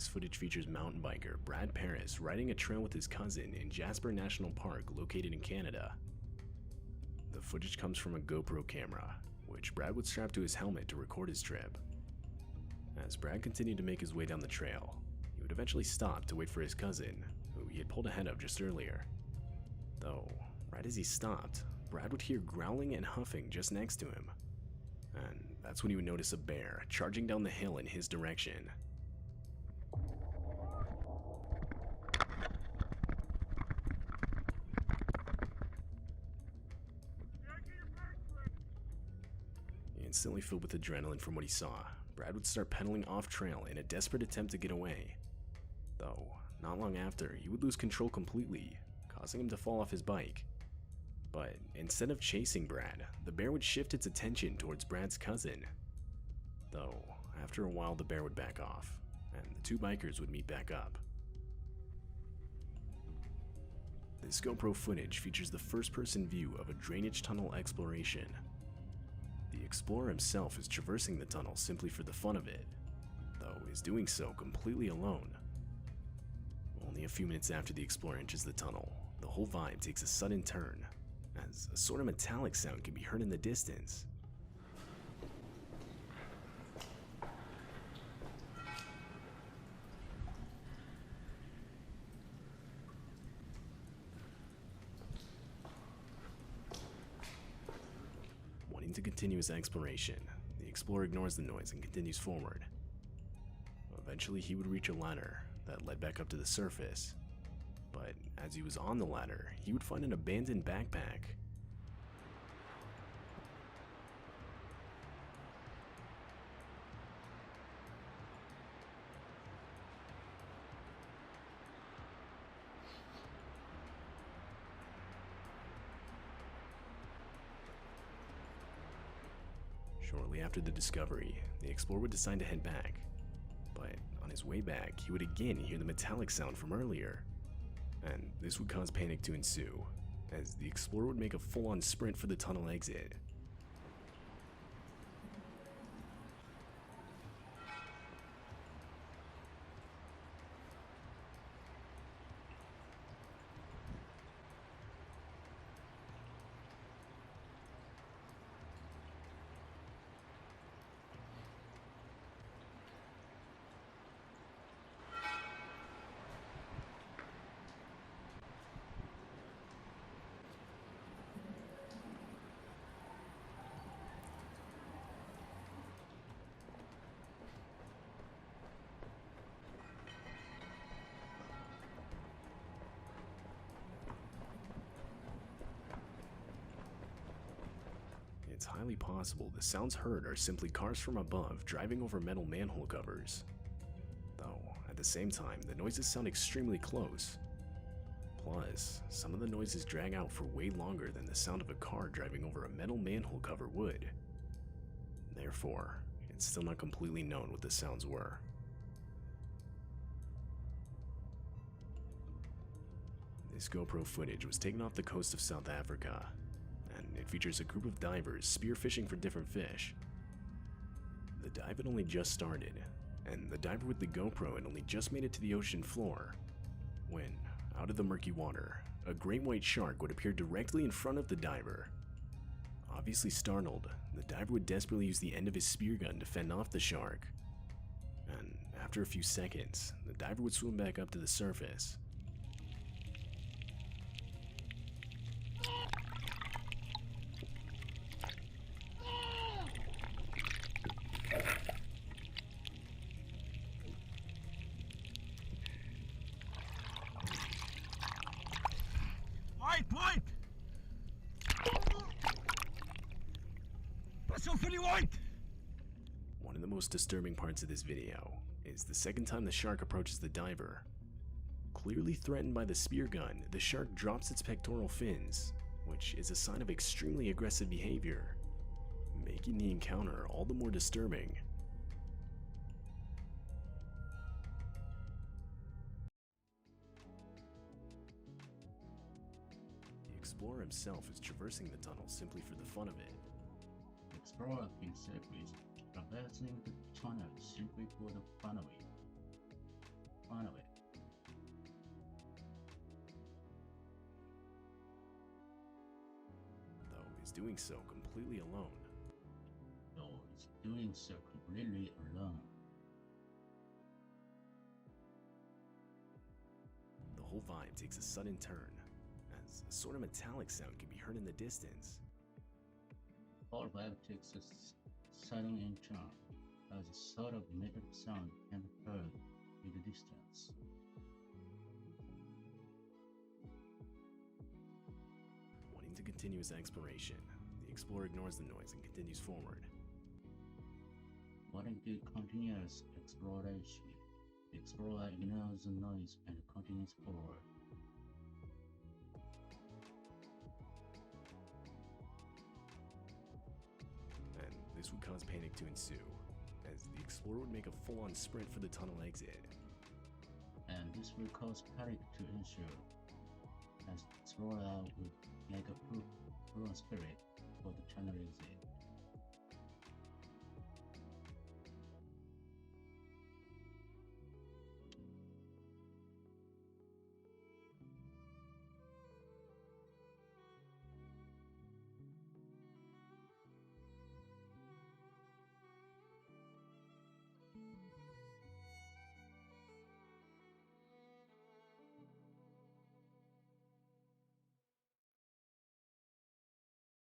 This footage features mountain biker Brad Paris riding a trail with his cousin in Jasper National Park located in Canada. The footage comes from a GoPro camera, which Brad would strap to his helmet to record his trip. As Brad continued to make his way down the trail, he would eventually stop to wait for his cousin, who he had pulled ahead of just earlier. Though, right as he stopped, Brad would hear growling and huffing just next to him. And that's when he would notice a bear charging down the hill in his direction. Instantly filled with adrenaline from what he saw, Brad would start pedaling off trail in a desperate attempt to get away. Though, not long after, he would lose control completely, causing him to fall off his bike. But instead of chasing Brad, the bear would shift its attention towards Brad's cousin. Though, after a while the bear would back off, and the two bikers would meet back up. This GoPro footage features the first-person view of a drainage tunnel exploration. The explorer himself is traversing the tunnel simply for the fun of it, though is doing so completely alone. Only a few minutes after the explorer enters the tunnel, the whole vibe takes a sudden turn, as a sort of metallic sound can be heard in the distance. Wanting to continue his exploration, the explorer ignores the noise and continues forward. Eventually he would reach a ladder that led back up to the surface, but as he was on the ladder, he would find an abandoned backpack. Shortly after the discovery, the explorer would decide to head back, but on his way back, he would again hear the metallic sound from earlier, and this would cause panic to ensue, as the explorer would make a full-on sprint for the tunnel exit. It's highly possible the sounds heard are simply cars from above driving over metal manhole covers. Though, at the same time, the noises sound extremely close. Plus, some of the noises drag out for way longer than the sound of a car driving over a metal manhole cover would. Therefore, it's still not completely known what the sounds were. This GoPro footage was taken off the coast of South Africa, and it features a group of divers spearfishing for different fish. The dive had only just started, and the diver with the GoPro had only just made it to the ocean floor, when, out of the murky water, a great white shark would appear directly in front of the diver. Obviously startled, the diver would desperately use the end of his spear gun to fend off the shark. And after a few seconds, the diver would swim back up to the surface. White! Pass on fully white! One of the most disturbing parts of this video is the second time the shark approaches the diver. Clearly threatened by the spear gun, the shark drops its pectoral fins, which is a sign of extremely aggressive behavior, making the encounter all the more disturbing. The explorer himself is traversing the tunnel simply for the fun of it. The explorer has been said with traversing the tunnel simply for the fun of it. fun of it. Though he's doing so completely alone. Though it's doing so completely alone. The whole vibe takes a sudden turn, as a sort of metallic sound can be heard in the distance. Whole vibe takes a sudden turn, as a sort of metallic sound can be heard in the distance. Wanting to continue his exploration, the explorer ignores the noise and continues forward. Wanting to continue his exploration, the explorer ignores the noise and continues forward. And this would cause panic to ensue, as the explorer would make a full-on sprint for the tunnel exit. And this will cause panic to ensue, as the explorer would make a full-on sprint for the tunnel exit.